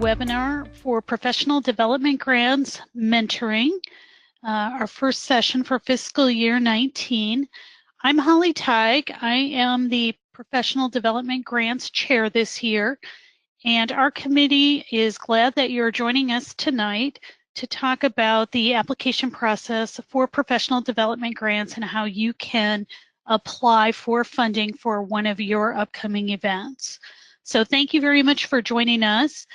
webinar for Professional Development Grants Mentoring, our first session for fiscal year 19. I'm Holly Teig. I am the Professional Development Grants Chair this year, and our committee is glad that you're joining us tonight to talk about the application process for professional development grants and how you can apply for funding for one of your upcoming events. So thank you very much for joining us.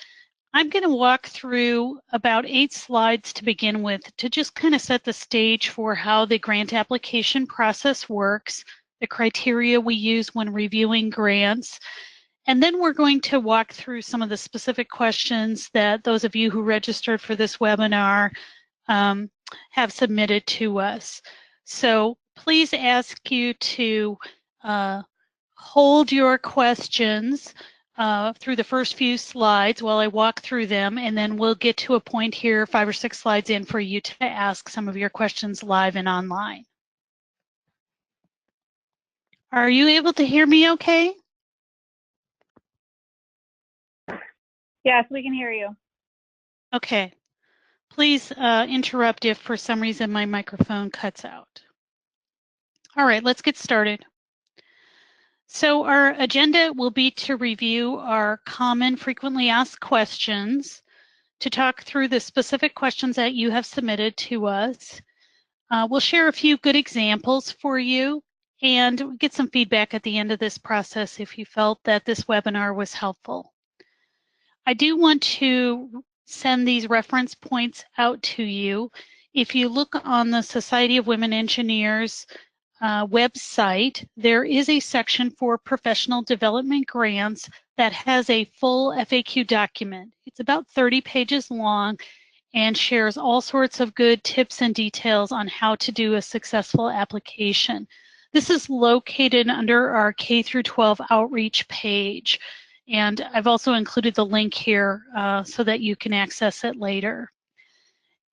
I'm going to walk through about 8 slides to begin with to just kind of set the stage for how the grant application process works, the criteria we use when reviewing grants, and then we're going to walk through some of the specific questions that those of you who registered for this webinar have submitted to us. So please ask you to hold your questions through the first few slides while I walk through them, and then we'll get to a point here 5 or 6 slides in for you to ask some of your questions live and online. Are you able to hear me okay? Yes, we can hear you. Okay. Please interrupt if for some reason my microphone cuts out. All right, let's get started. So our agenda will be to review our common frequently asked questions, to talk through the specific questions that you have submitted to us. We'll share a few good examples for you and get some feedback at the end of this process if you felt that this webinar was helpful. I do want to send these reference points out to you. If you look on the Society of Women Engineers website, there is a section for professional development grants that has a full FAQ document. It's about 30 pages long and shares all sorts of good tips and details on how to do a successful application. This is located under our K through 12 outreach page. And I've also included the link here so that you can access it later.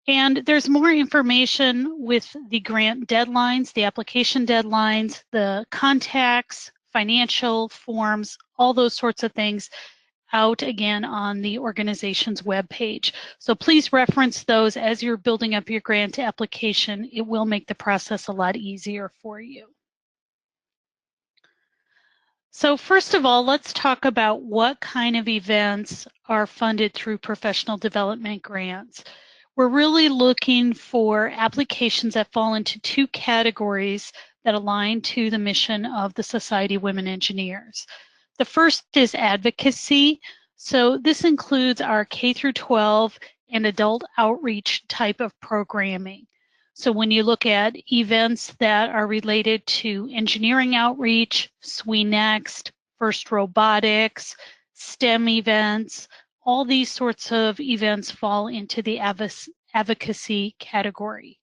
And there's more information with the grant deadlines, the application deadlines, the contacts, financial forms, all those sorts of things out again on the organization's webpage. So please reference those as you're building up your grant application. It will make the process a lot easier for you. So first of all, let's talk about what kind of events are funded through professional development grants. We're really looking for applications that fall into 2 categories that align to the mission of the Society of Women Engineers. The first is advocacy. So this includes our K through 12 and adult outreach type of programming. So when you look at events that are related to engineering outreach, SWE Next, FIRST Robotics, STEM events, all these sorts of events fall into the advocacy category.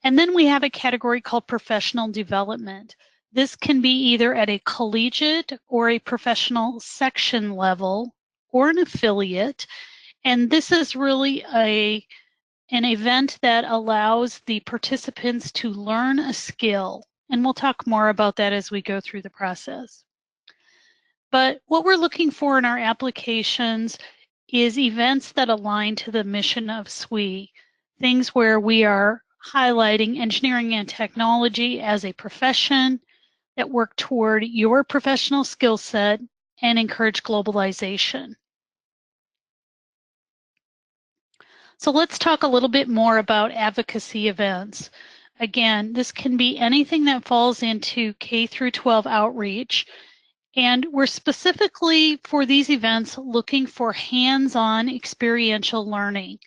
And then we have a category called professional development. This can be either at a collegiate or a professional section level or an affiliate. And this is really an event that allows the participants to learn a skill. And we'll talk more about that as we go through the process. But what we're looking for in our applications is events that align to the mission of SWE, things where we are highlighting engineering and technology as a profession that work toward your professional skill set and encourage globalization. So let's talk a little bit more about advocacy events. Again, this can be anything that falls into K through 12 outreach. And we're specifically for these events looking for hands-on experiential learning.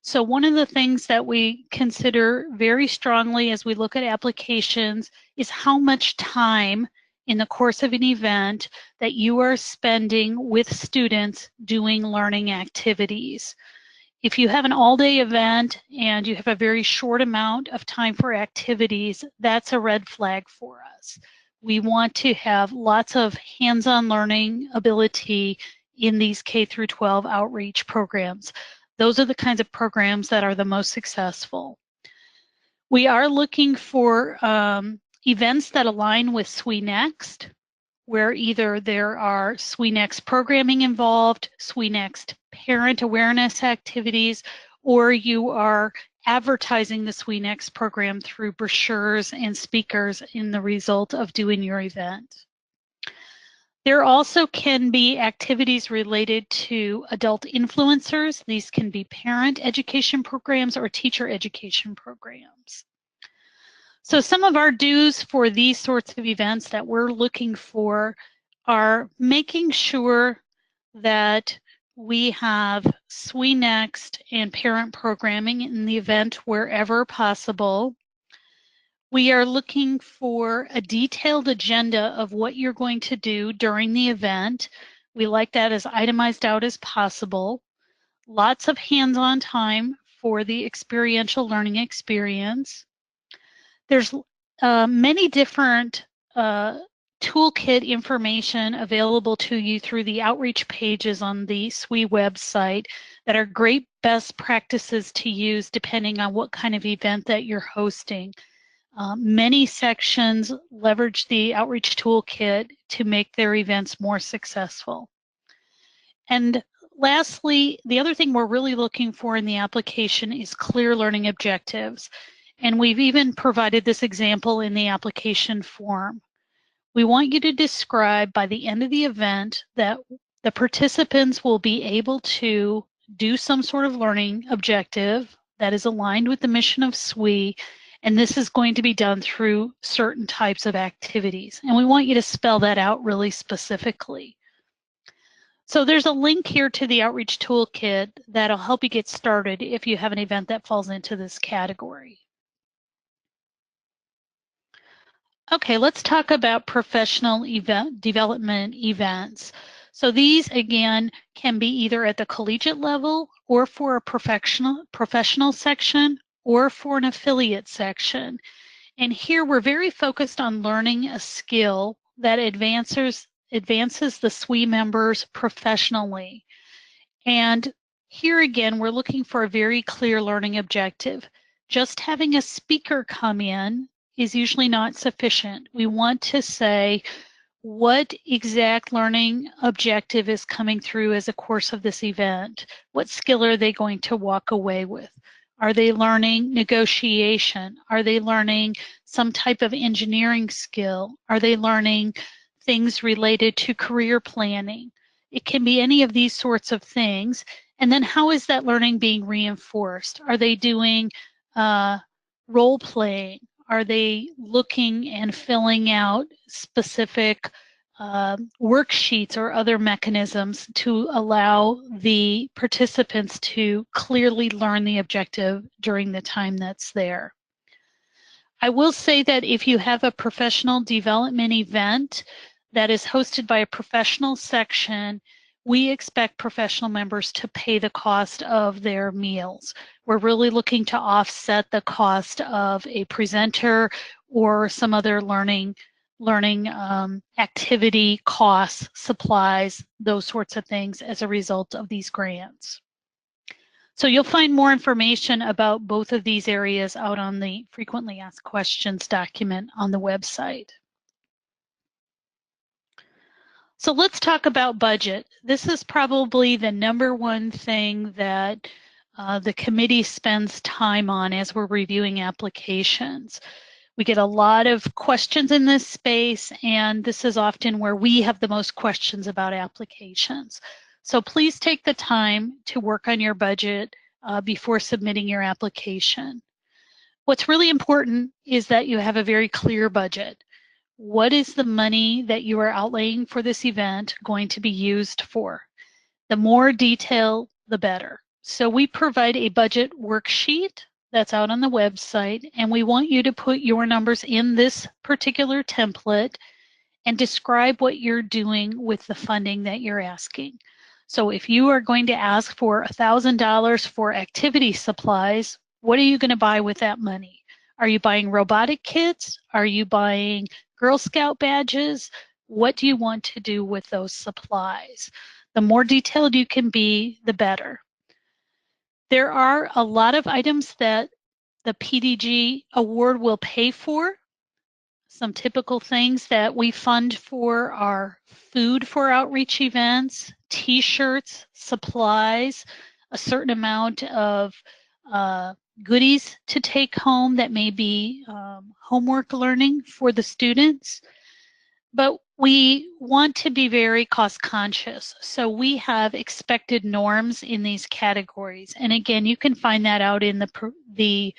So one of the things that we consider very strongly as we look at applications is how much time in the course of an event that you are spending with students doing learning activities. If you have an all-day event and you have a very short amount of time for activities, that's a red flag for us. We want to have lots of hands-on learning ability in these K through 12 outreach programs. Those are the kinds of programs that are the most successful. We are looking for events that align with SWE Next. where either there are SWE-Next programming involved, SWE-Next parent awareness activities, or you are advertising the SWE-Next program through brochures and speakers in the result of doing your event. There also can be activities related to adult influencers. These can be parent education programs or teacher education programs. So some of our dues for these sorts of events that we're looking for are making sure that we have SWE-Next and parent programming in the event wherever possible. We are looking for a detailed agenda of what you're going to do during the event. We like that as itemized out as possible. Lots of hands-on time for the experiential learning experience. There's many different toolkit information available to you through the outreach pages on the SWE website that are great best practices to use depending on what kind of event that you're hosting. Many sections leverage the outreach toolkit to make their events more successful. And lastly, the other thing we're really looking for in the application is clear learning objectives. And we've even provided this example in the application form. We want you to describe by the end of the event that the participants will be able to do some sort of learning objective that is aligned with the mission of SWE, and this is going to be done through certain types of activities. And we want you to spell that out really specifically. So there's a link here to the outreach toolkit that'll help you get started if you have an event that falls into this category. Okay, let's talk about professional development events. So these, again, can be either at the collegiate level or for a professional section or for an affiliate section. And here we're very focused on learning a skill that advances the SWE members professionally. And here again, we're looking for a very clear learning objective. Just having a speaker come in is usually not sufficient. We want to say what exact learning objective is coming through as a course of this event. What skill are they going to walk away with? Are they learning negotiation? Are they learning some type of engineering skill? Are they learning things related to career planning? It can be any of these sorts of things. And then how is that learning being reinforced? Are they doing role playing? Are they looking and filling out specific worksheets or other mechanisms to allow the participants to clearly learn the objective during the time that's there? I will say that if you have a professional development event that is hosted by a professional section, we expect professional members to pay the cost of their meals. We're really looking to offset the cost of a presenter or some other learning activity costs, supplies, those sorts of things as a result of these grants. So you'll find more information about both of these areas out on the frequently asked questions document on the website. So let's talk about budget. This is probably the #1 thing that the committee spends time on as we're reviewing applications. We get a lot of questions in this space, and this is often where we have the most questions about applications. So please take the time to work on your budget before submitting your application. What's really important is that you have a very clear budget. What is the money that you are outlaying for this event going to be used for? The more detail, the better. So we provide a budget worksheet that's out on the website, and we want you to put your numbers in this particular template and describe what you're doing with the funding that you're asking. So if you are going to ask for $1,000 for activity supplies, what are you going to buy with that money? Are you buying robotic kits? Are you buying Girl Scout badges? What do you want to do with those supplies? The more detailed you can be, the better. There are a lot of items that the PDG award will pay for. some typical things that we fund for are food for outreach events, t-shirts, supplies, a certain amount of goodies to take home that may be homework learning for the students. But we want to be very cost conscious. So we have expected norms in these categories. And again, you can find that out in the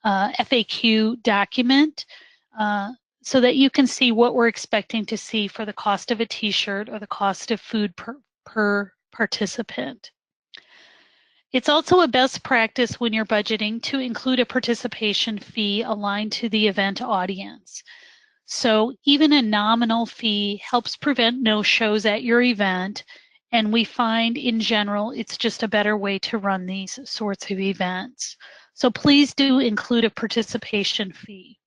FAQ document so that you can see what we're expecting to see for the cost of a t-shirt or the cost of food per participant. It's also a best practice when you're budgeting to include a participation fee aligned to the event audience. So even a nominal fee helps prevent no-shows at your event, and we find in general it's just a better way to run these sorts of events. So please do include a participation fee.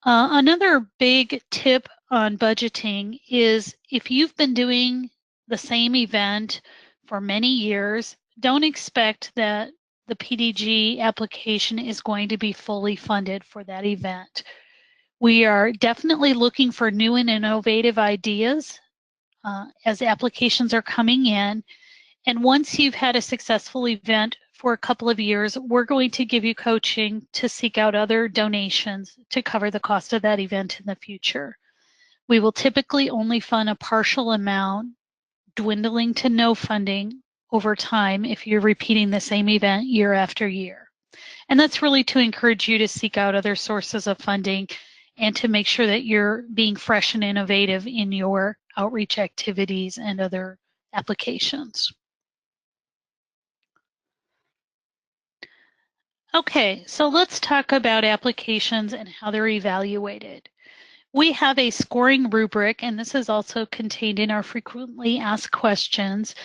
Another big tip on budgeting is if you've been doing the same event for many years, don't expect that the PDG application is going to be fully funded for that event. We are definitely looking for new and innovative ideas as applications are coming in. And once you've had a successful event for a couple of years, we're going to give you coaching to seek out other donations to cover the cost of that event in the future. We will typically only fund a partial amount, dwindling to no funding over time if you're repeating the same event year after year. And that's really to encourage you to seek out other sources of funding and to make sure that you're being fresh and innovative in your outreach activities and other applications. Okay, so let's talk about applications and how they're evaluated. We have a scoring rubric, and this is also contained in our frequently asked questions.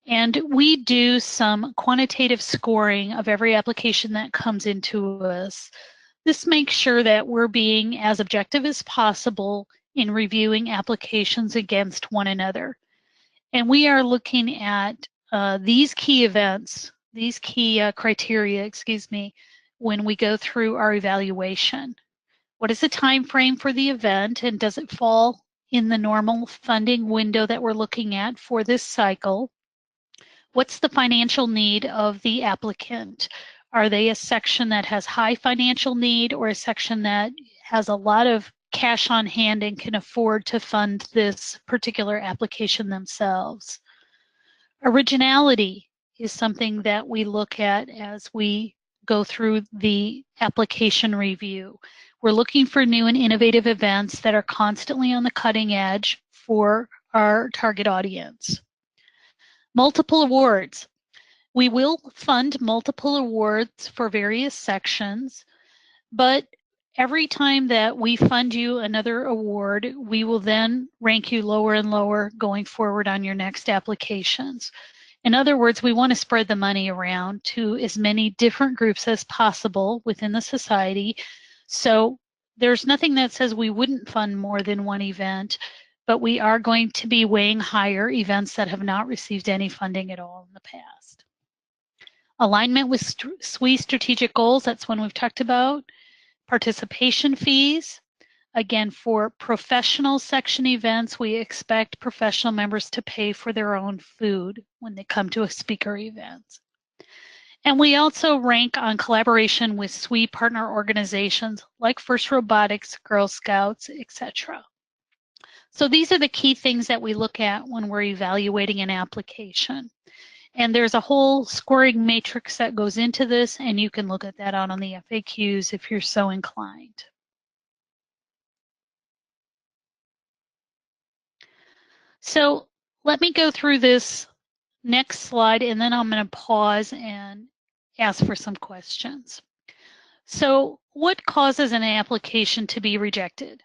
And we do some quantitative scoring of every application that comes into us. This makes sure that we're being as objective as possible in reviewing applications against one another. And we are looking at these key events, these key criteria, excuse me, when we go through our evaluation. What is the time frame for the event, and does it fall in the normal funding window that we're looking at for this cycle? What's the financial need of the applicant? Are they a section that has high financial need or a section that has a lot of cash on hand and can afford to fund this particular application themselves? Originality is something that we look at as we go through the application review. We're looking for new and innovative events that are constantly on the cutting edge for our target audience. Multiple awards. We will fund multiple awards for various sections, but every time that we fund you another award, we will then rank you lower and lower going forward on your next applications. In other words, we want to spread the money around to as many different groups as possible within the society. So there's nothing that says we wouldn't fund more than one event, but we are going to be weighing higher events that have not received any funding at all in the past. Alignment with SWE strategic goals, that's one we've talked about. Participation fees. Again, for professional section events, we expect professional members to pay for their own food when they come to a speaker event. And we also rank on collaboration with SWE partner organizations like First Robotics, Girl Scouts, etc. So these are the key things that we look at when we're evaluating an application. And there's a whole scoring matrix that goes into this, and you can look at that out on the FAQs if you're so inclined. So let me go through this next slide, and then I'm going to pause and ask for some questions. So what causes an application to be rejected?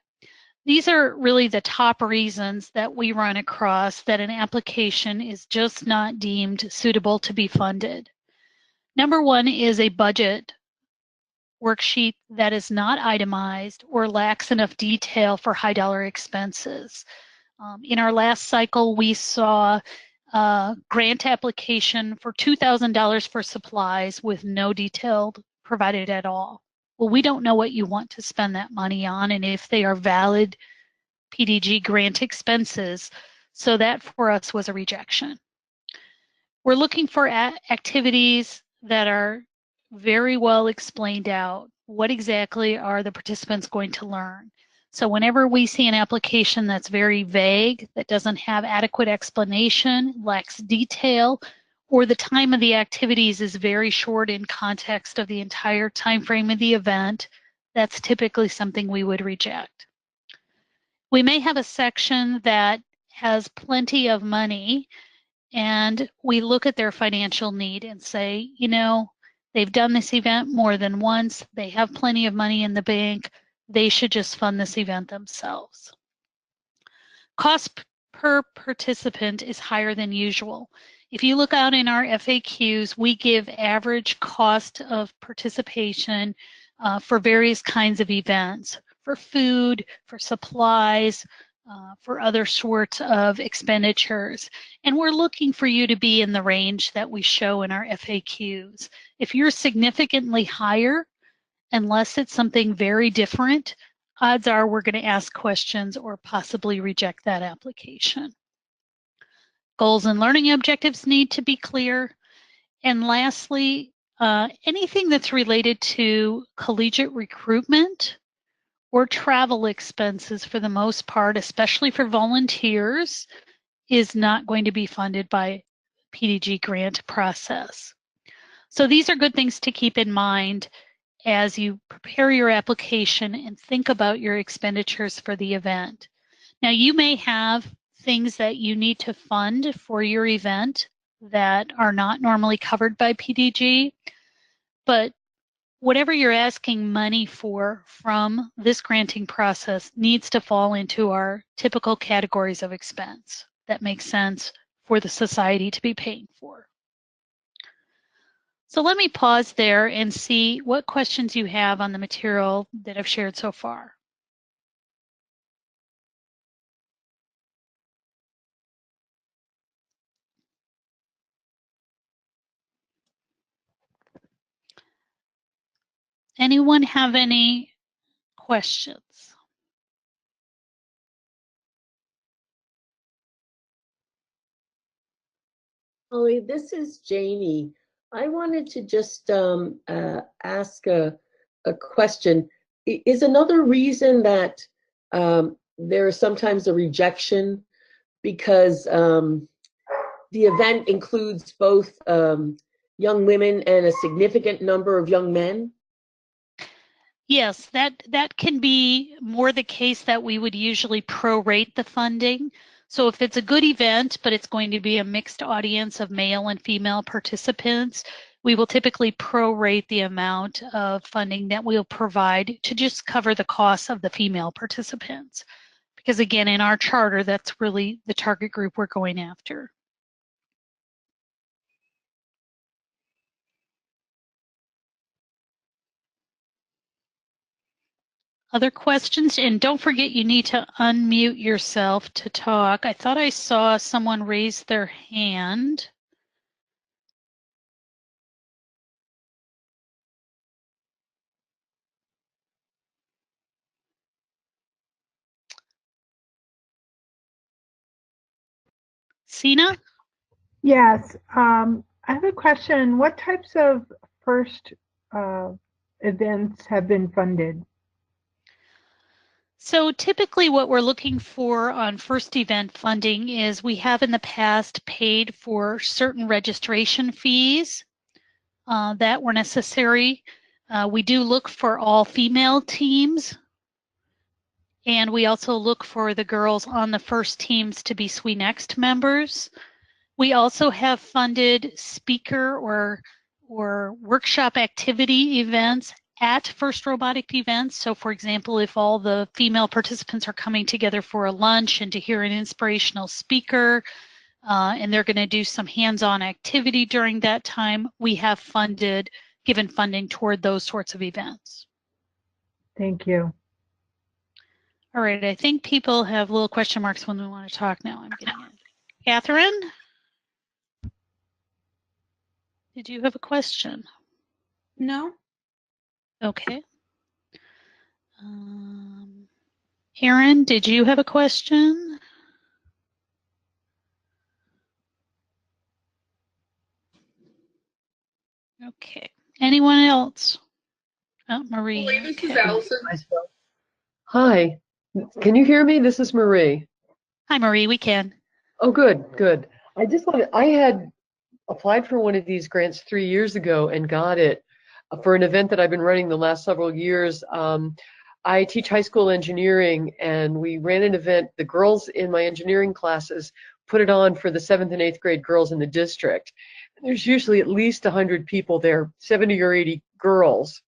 These are really the top reasons that we run across that an application is just not deemed suitable to be funded. Number one is a budget worksheet that is not itemized or lacks enough detail for high dollar expenses. In our last cycle, we saw a grant application for $2,000 for supplies with no detail provided at all. well, we don't know what you want to spend that money on and if they are valid PDG grant expenses. So that for us was a rejection. We're looking for activities that are very well explained out. What exactly are the participants going to learn? So whenever we see an application that's very vague, that doesn't have adequate explanation, lacks detail, or the time of the activities is very short in context of the entire time frame of the event, that's typically something we would reject. We may have a section that has plenty of money and we look at their financial need and say, you know, they've done this event more than once, they have plenty of money in the bank, they should just fund this event themselves. Cost per participant is higher than usual. If you look out in our FAQs, we give average cost of participation for various kinds of events, for food, for supplies, for other sorts of expenditures. And we're looking for you to be in the range that we show in our FAQs. If you're significantly higher, unless it's something very different, odds are we're going to ask questions or possibly reject that application. Goals and learning objectives need to be clear. And lastly, anything that's related to collegiate recruitment or travel expenses for the most part, especially for volunteers, is not going to be funded by PDG grant process. So these are good things to keep in mind as you prepare your application and think about your expenditures for the event. Now, you may have things that you need to fund for your event that are not normally covered by PDG, but whatever you're asking money for from this granting process needs to fall into our typical categories of expense that make sense for the society to be paying for. So let me pause there and see what questions you have on the material that I've shared so far. Anyone have any questions? Holly, this is Janie. I wanted to just ask a question. Is another reason that there is sometimes a rejection because the event includes both young women and a significant number of young men? Yes, that can be more the case that we would usually prorate the funding. So if it's a good event, but it's going to be a mixed audience of male and female participants, we will typically prorate the amount of funding that we'll provide to just cover the costs of the female participants. Because again, in our charter, that's really the target group we're going after. Other questions? And don't forget, you need to unmute yourself to talk. I thought I saw someone raise their hand. Sina? Yes, I have a question. What types of first events have been funded? So typically what we're looking for on first event funding is we have in the past paid for certain registration fees that were necessary. We do look for all female teams, and we also look for the girls on the first teams to be SWE Next members. We also have funded speaker or workshop activity events at First Robotic events. So for example, if all the female participants are coming together for a lunch and to hear an inspirational speaker, and they're going to do some hands-on activity during that time, we have given funding toward those sorts of events. Thank you. All right, I think people have little question marks when we want to talk now. I'm getting it. Catherine? Did you have a question? No. Okay. Aaron, did you have a question? Okay. Anyone else? Oh, Marie. Marie, this is Okay. Allison. Hi, can you hear me? This is Marie. Hi, Marie. We can. Oh, good, good. I had applied for one of these grants 3 years ago and got it for an event that I've been running the last several years. I teach high school engineering, and we ran an event. The girls in my engineering classes put it on for the 7th and 8th grade girls in the district. There's usually at least 100 people there, 70 or 80 girls,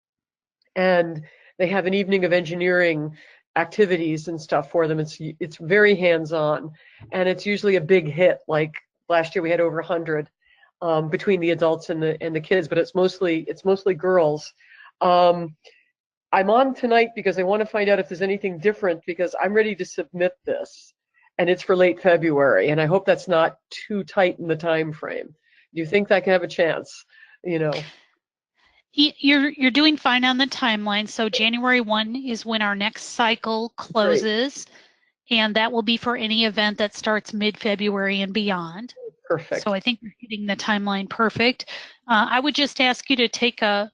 and they have an evening of engineering activities and stuff for them. It's very hands-on, and it's usually a big hit. Like last year, we had over 100 between the adults and the kids, but it's mostly girls. I'm on tonight because I want to find out if there's anything different, because I'm ready to submit this, and it's for late February, and I hope that's not too tight in the time frame. Do you think that can have a chance? You know. You're doing fine on the timeline. So January 1 is when our next cycle closes. Great. And that will be for any event that starts mid-February and beyond. Perfect. So I think you're hitting the timeline perfect. I would just ask you to take a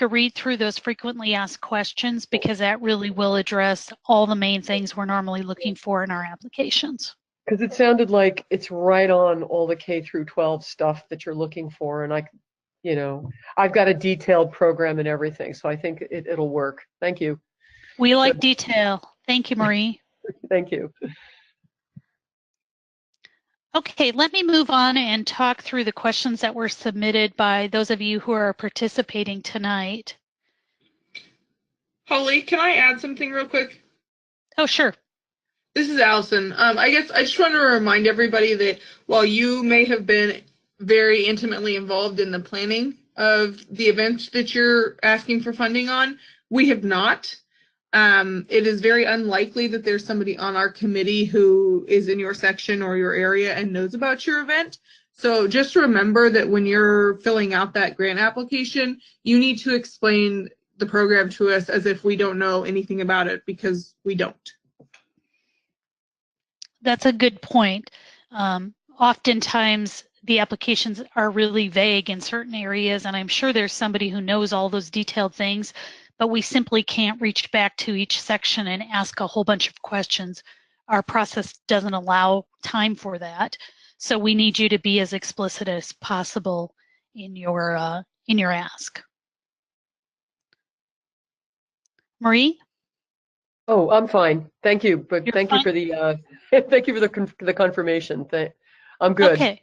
read through those frequently asked questions, because that really will address all the main things we're normally looking for in our applications. Because it sounded like it's right on all the K through 12 stuff that you're looking for, and I've got a detailed program and everything, so I think it'll work. Thank you. We like detail. Thank you, Marie. Thank you. Okay, let me move on and talk through the questions that were submitted by those of you who are participating tonight. Holly, can I add something real quick? Oh, sure. This is Allison. I guess I just want to remind everybody that while you may have been very intimately involved in the planning of the events that you're asking for funding on, we have not. It is very unlikely that there's somebody on our committee who is in your section or your area and knows about your event. So just remember that when you're filling out that grant application, you need to explain the program to us as if we don't know anything about it, because we don't. That's a good point. Oftentimes the applications are really vague in certain areas, and I'm sure there's somebody who knows all those detailed things, but we simply can't reach back to each section and ask a whole bunch of questions. Our process doesn't allow time for that. So we need you to be as explicit as possible in your ask. Marie? Oh, I'm fine. Thank you. But You're thank fine? you for the thank you for the confirmation. I'm good. Okay.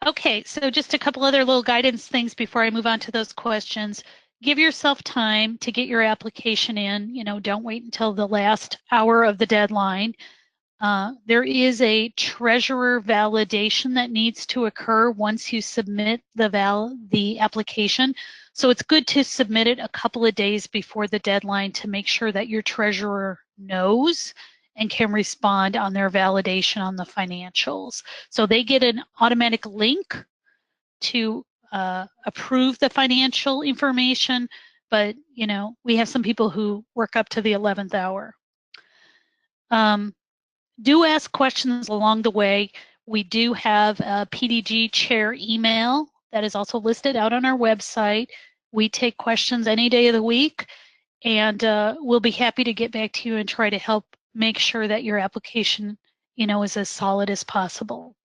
Okay, so just a couple other little guidance things before I move on to those questions. Give yourself time to get your application in. Don't wait until the last hour of the deadline. There is a treasurer validation that needs to occur once you submit the application. So it's good to submit it a couple of days before the deadline to make sure that your treasurer knows and can respond on their validation on the financials. So they get an automatic link to approve the financial information, but we have some people who work up to the 11th hour. Do ask questions along the way. We do have a PDG chair email that is also listed out on our website. We take questions any day of the week, and we'll be happy to get back to you and try to help make sure that your application, is as solid as possible.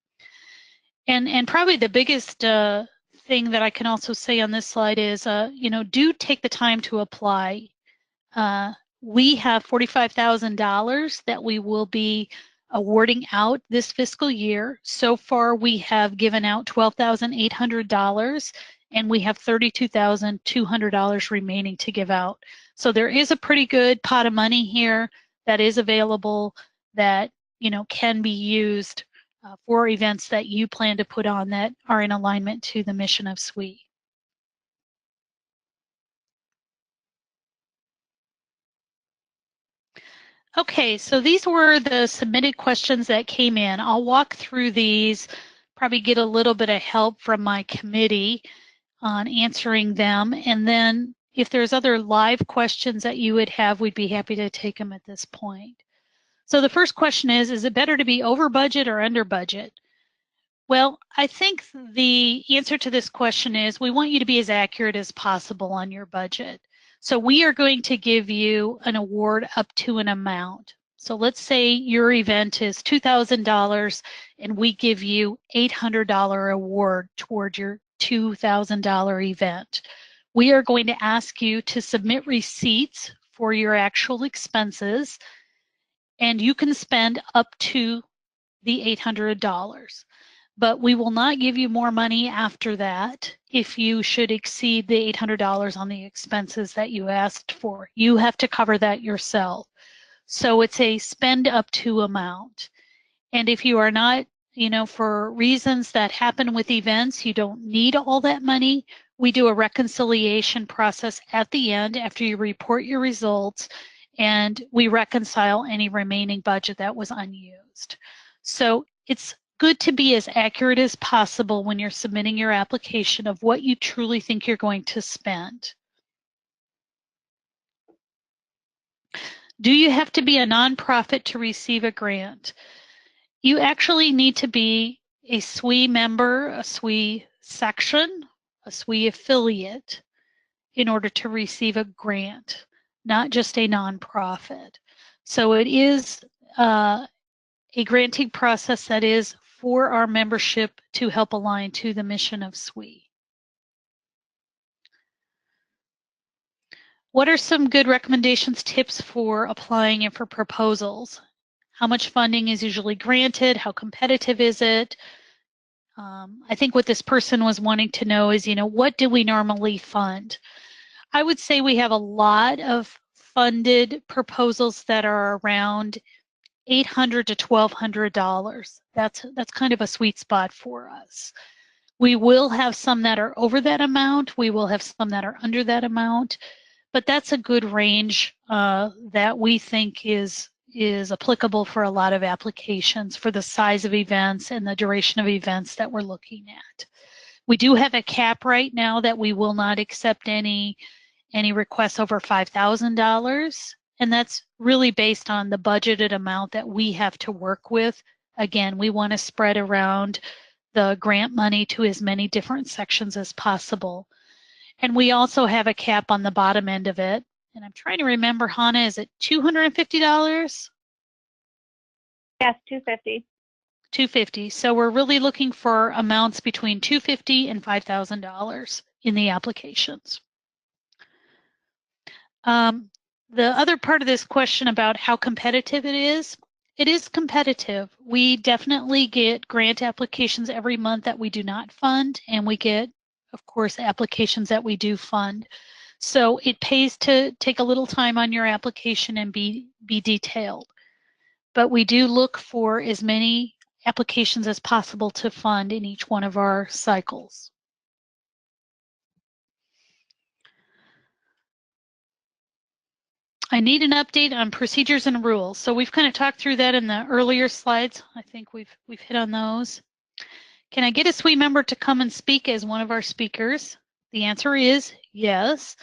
And probably the biggest thing that I can also say on this slide is, do take the time to apply. We have $45,000 that we will be awarding out this fiscal year. So far, we have given out $12,800, and we have $32,200 remaining to give out. So there is a pretty good pot of money here that is available that can be used for events that you plan to put on that are in alignment to the mission of SWE. Okay, so these were the submitted questions that came in. I'll walk through these, probably get a little bit of help from my committee on answering them. And then if there's other live questions that you would have, we'd be happy to take them at this point. So the first question is it better to be over budget or under budget? Well, I think the answer to this question is we want you to be as accurate as possible on your budget. So we are going to give you an award up to an amount. So let's say your event is $2,000 and we give you $800 award toward your $2,000 event. We are going to ask you to submit receipts for your actual expenses, and you can spend up to the $800. But we will not give you more money after that if you should exceed the $800 on the expenses that you asked for. You have to cover that yourself. So it's a spend up to amount. And if you are not, for reasons that happen with events, you don't need all that money, we do a reconciliation process at the end after you report your results, and we reconcile any remaining budget that was unused. So it's good to be as accurate as possible when you're submitting your application of what you truly think you're going to spend. Do you have to be a nonprofit to receive a grant? You actually need to be a SWE member, a SWE section, a SWE affiliate in order to receive a grant, not just a nonprofit. So it is a granting process that is for our membership to help align to the mission of SWE. What are some good recommendations, tips for applying and for proposals? How much funding is usually granted? How competitive is it? I think what this person was wanting to know is, what do we normally fund? I would say we have a lot of funded proposals that are around $800 to $1,200. That's kind of a sweet spot for us. We will have some that are over that amount. We will have some that are under that amount, but that's a good range that we think is applicable for a lot of applications for the size of events and the duration of events that we're looking at. We do have a cap right now that we will not accept any requests over $5,000, and that's really based on the budgeted amount that we have to work with. Again, we want to spread around the grant money to as many different sections as possible. And we also have a cap on the bottom end of it. And I'm trying to remember, Hannah, is it $250? Yes, $250. $250. So we're really looking for amounts between $250 and $5,000 in the applications. The other part of this question about how competitive it is competitive. We definitely get grant applications every month that we do not fund, and we get, of course, applications that we do fund. So it pays to take a little time on your application and be detailed. But we do look for as many applications as possible to fund in each one of our cycles. I need an update on procedures and rules. So we've kind of talked through that in the earlier slides. I think we've hit on those. Can I get a SWE member to come and speak as one of our speakers? The answer is yes.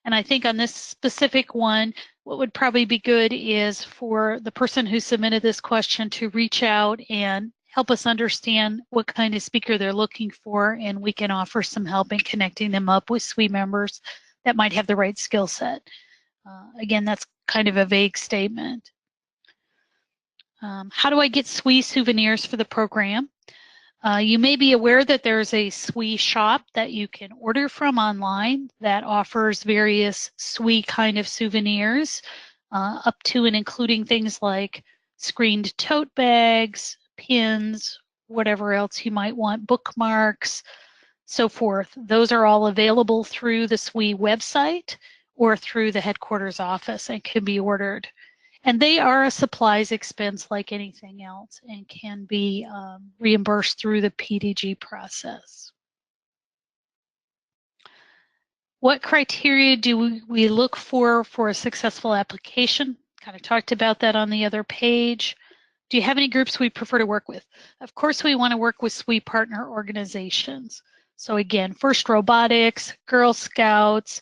And I think on this specific one, what would probably be good is for the person who submitted this question to reach out and help us understand what kind of speaker they're looking for, and we can offer some help in connecting them up with SWE members that might have the right skill set. Again, that's kind of a vague statement. How do I get SWE souvenirs for the program? You may be aware that there's a SWE shop that you can order from online that offers various SWE kind of souvenirs, up to and including things like screened tote bags, pins, whatever else you might want, bookmarks, so forth. Those are all available through the SWE website or through the headquarters office and can be ordered. And they are a supplies expense like anything else and can be reimbursed through the PDG process. What criteria do we look for a successful application? Kind of talked about that on the other page. Do you have any groups we prefer to work with? Of course, we want to work with SWE partner organizations. So again, First Robotics, Girl Scouts,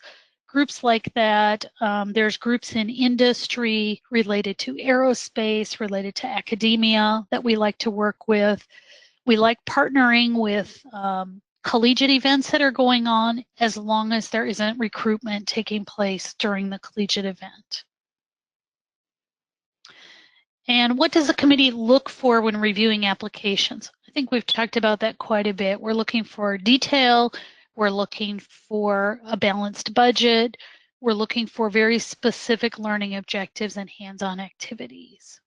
groups like that. There's groups in industry related to aerospace, related to academia that we like to work with. We like partnering with collegiate events that are going on as long as there isn't recruitment taking place during the collegiate event. And what does the committee look for when reviewing applications? I think we've talked about that quite a bit. We're looking for detail. We're looking for a balanced budget. We're looking for very specific learning objectives and hands-on activities.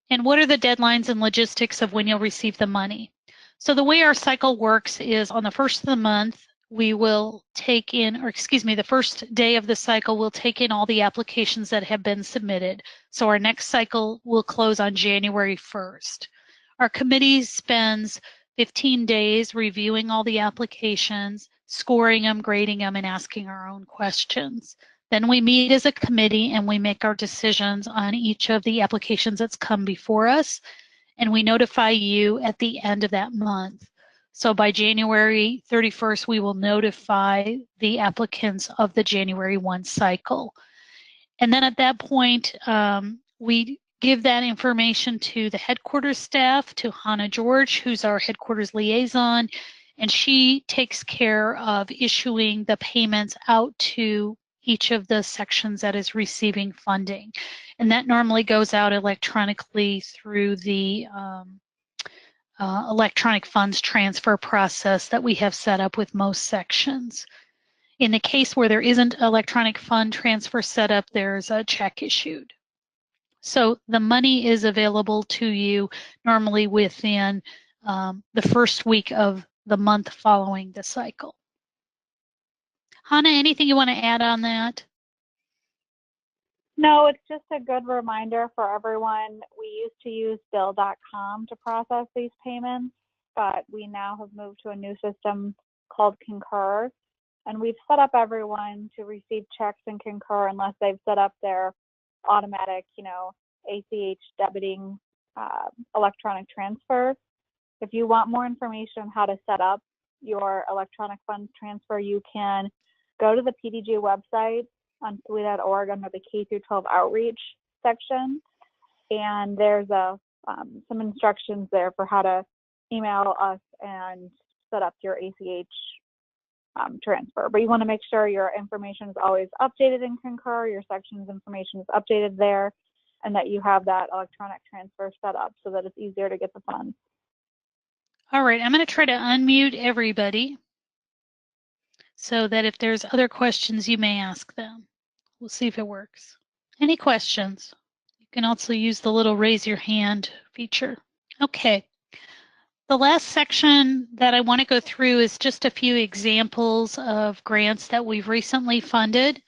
And what are the deadlines and logistics of when you'll receive the money? So the way our cycle works is on the first of the month, we will take in, or excuse me, the first day of the cycle, we'll take in all the applications that have been submitted. So our next cycle will close on January 1st. Our committee spends 15 days reviewing all the applications, scoring them, grading them, and asking our own questions. Then we meet as a committee and we make our decisions on each of the applications that's come before us, and we notify you at the end of that month. So by January 31st, we will notify the applicants of the January 1 cycle. And then at that point, we give that information to the headquarters staff, to Hannah George, who's our headquarters liaison, and she takes care of issuing the payments out to each of the sections that is receiving funding. And that normally goes out electronically through the electronic funds transfer process that we have set up with most sections. In the case where there isn't electronic fund transfer set up, there's a check issued. So the money is available to you normally within the first week of the month following the cycle. Hannah, anything you want to add on that? No, it's just a good reminder for everyone. We used to use bill.com to process these payments, but we now have moved to a new system called Concur. And we've set up everyone to receive checks in Concur unless they've set up their automatic, ACH debiting electronic transfer. If you want more information on how to set up your electronic funds transfer, you can go to the PDG website on SWE.org under the K-12 outreach section, and there's some instructions there for how to email us and set up your ACH transfer. But you want to make sure your information is always updated in Concur, your section's information is updated there, and that you have that electronic transfer set up so that it's easier to get the funds. All right, I'm going to try to unmute everybody so that if there's other questions, you may ask them. We'll see if it works. Any questions? You can also use the little raise your hand feature. Okay. The last section that I want to go through is just a few examples of grants that we've recently funded,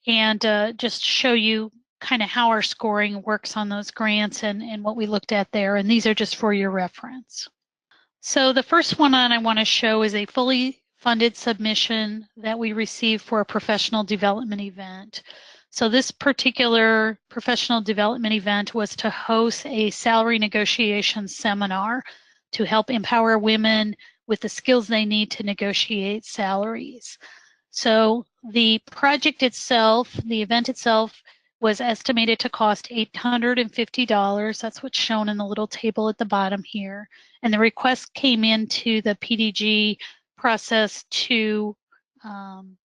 and just show you kind of how our scoring works on those grants and what we looked at there. And these are just for your reference. So the first one I want to show is a fully funded submission that we received for a professional development event. So this particular professional development event was to host a salary negotiation seminar to help empower women with the skills they need to negotiate salaries. So the project itself, the event itself, was estimated to cost $850. That's what's shown in the little table at the bottom here. And the request came into the PDG process to fund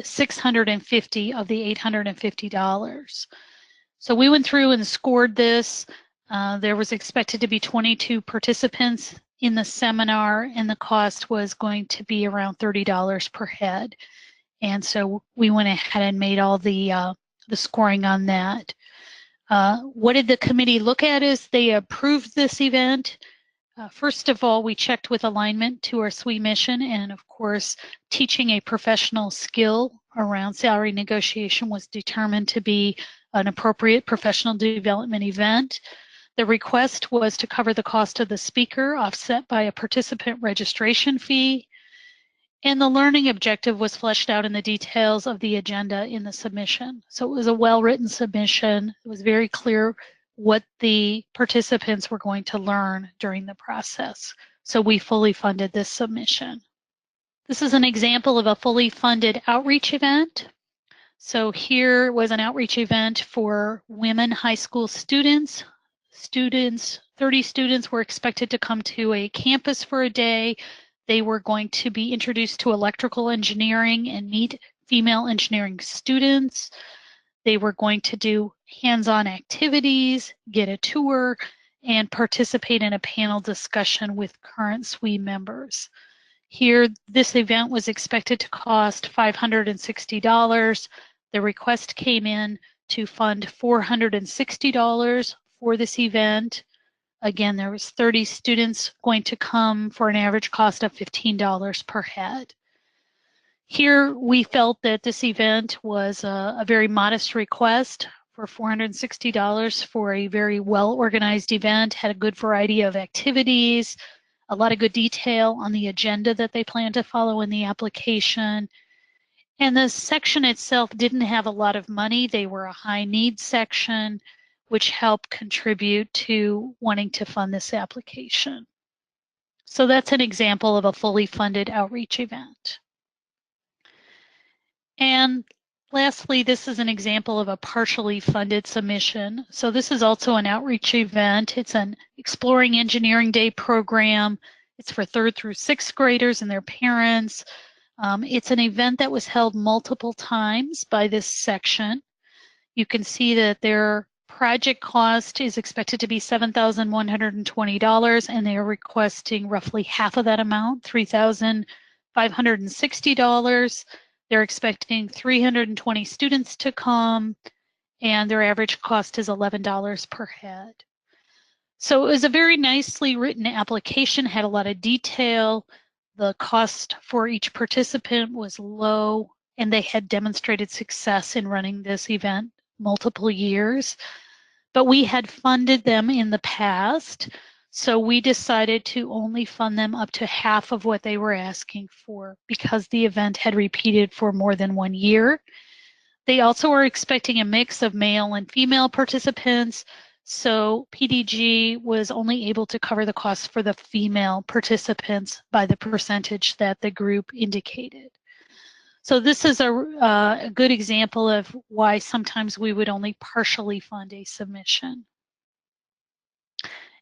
650 of the $850. So we went through and scored this. There was expected to be 22 participants in the seminar, and the cost was going to be around $30 per head. And so we went ahead and made all the scoring on that. What did the committee look at as they approved this event? First of all, we checked with alignment to our SWE mission, and of course, teaching a professional skill around salary negotiation was determined to be an appropriate professional development event. The request was to cover the cost of the speaker, offset by a participant registration fee. And the learning objective was fleshed out in the details of the agenda in the submission. So it was a well-written submission. It was very clear what the participants were going to learn during the process. So we fully funded this submission. This is an example of a fully funded outreach event. So here was an outreach event for women high school students. 30 students were expected to come to a campus for a day. They were going to be introduced to electrical engineering and meet female engineering students. They were going to do hands-on activities, get a tour, and participate in a panel discussion with current SWE members. Here, this event was expected to cost $560. The request came in to fund $460 for this event. Again, there was 30 students going to come for an average cost of $15 per head. Here, we felt that this event was a very modest request for $460 for a very well-organized event, had a good variety of activities, a lot of good detail on the agenda that they plan to follow in the application. And the section itself didn't have a lot of money. They were a high need section, which helped contribute to wanting to fund this application. So that's an example of a fully funded outreach event. And lastly, this is an example of a partially funded submission. So this is also an outreach event. It's an Exploring Engineering Day program. It's for 3rd through 6th graders and their parents. It's an event that was held multiple times by this section. You can see that their project cost is expected to be $7,120, and they are requesting roughly half of that amount, $3,560. They're expecting 320 students to come, and their average cost is $11 per head. So it was a very nicely written application, had a lot of detail. The cost for each participant was low, and they had demonstrated success in running this event multiple years. But we had funded them in the past, so we decided to only fund them up to half of what they were asking for because the event had repeated for more than 1 year. They also were expecting a mix of male and female participants, so PDG was only able to cover the costs for the female participants by the percentage that the group indicated. So this is a good example of why sometimes we would only partially fund a submission.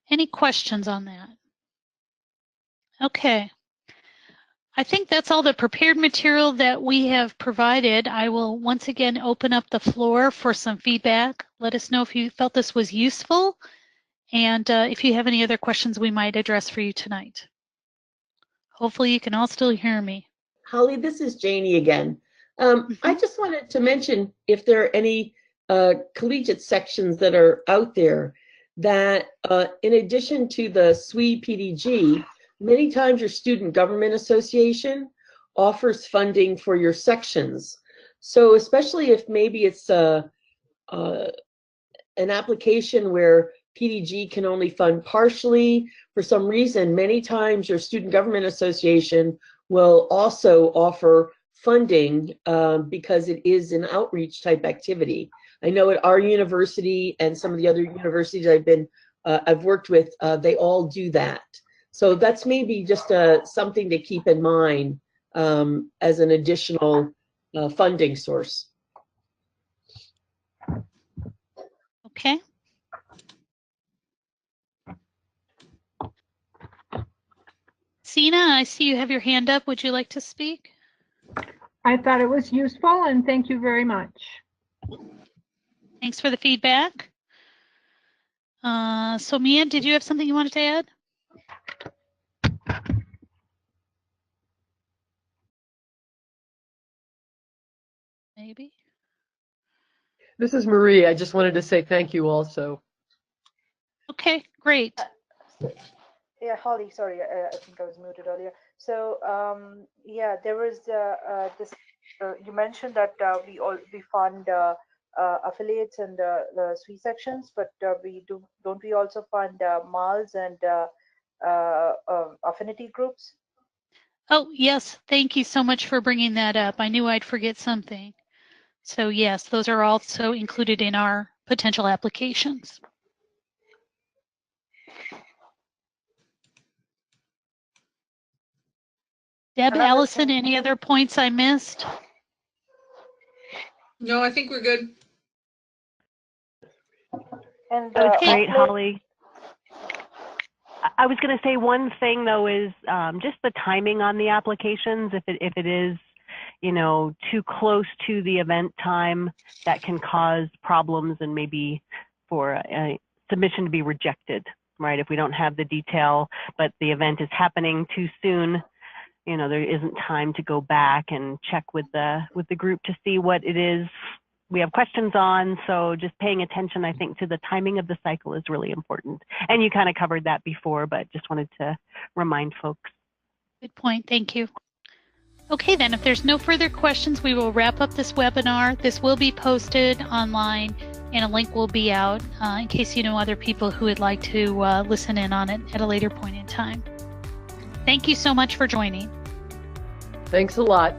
Any questions on that? Okay. I think that's all the prepared material that we have provided. I will once again open up the floor for some feedback. Let us know if you felt this was useful and if you have any other questions we might address for you tonight. Hopefully you can all still hear me. Holly, this is Janie again. I just wanted to mention if there are any collegiate sections that are out there that in addition to the SWE PDG, many times your student government association offers funding for your sections. So especially if maybe it's an application where PDG can only fund partially, for some reason, many times your student government association will also offer funding because it is an outreach type activity. I know at our university and some of the other universities I've worked with, they all do that. So that's maybe just something to keep in mind as an additional funding source. Okay. Sina, I see you have your hand up. Would you like to speak? I thought it was useful, and thank you very much. Thanks for the feedback. So Mia, did you have something you wanted to add? Maybe. This is Marie. I just wanted to say thank you also. Okay, great. Yeah, Holly, sorry, I think I was muted earlier. So, yeah, there was this. You mentioned that we fund affiliates and the SWE sections, but don't we also fund MALs and affinity groups? Oh, yes. Thank you so much for bringing that up. I knew I'd forget something. So yes, those are also included in our potential applications. Deb, Another Allison, thing- any other points I missed? No, I think we're good. And That was great, offline- Holly. I was going to say one thing though is just the timing on the applications. If it is, you know, too close to the event time, that can cause problems and maybe for a submission to be rejected, right? If we don't have the detail, but the event is happening too soon, you know, there isn't time to go back and check with the group to see what it is we have questions on. So just paying attention, I think, to the timing of the cycle is really important. And you kind of covered that before, but just wanted to remind folks. Good point. Thank you. Okay, then, if there's no further questions, we will wrap up this webinar. This will be posted online, and a link will be out in case you know other people who would like to listen in on it at a later point in time. Thank you so much for joining. Thanks a lot.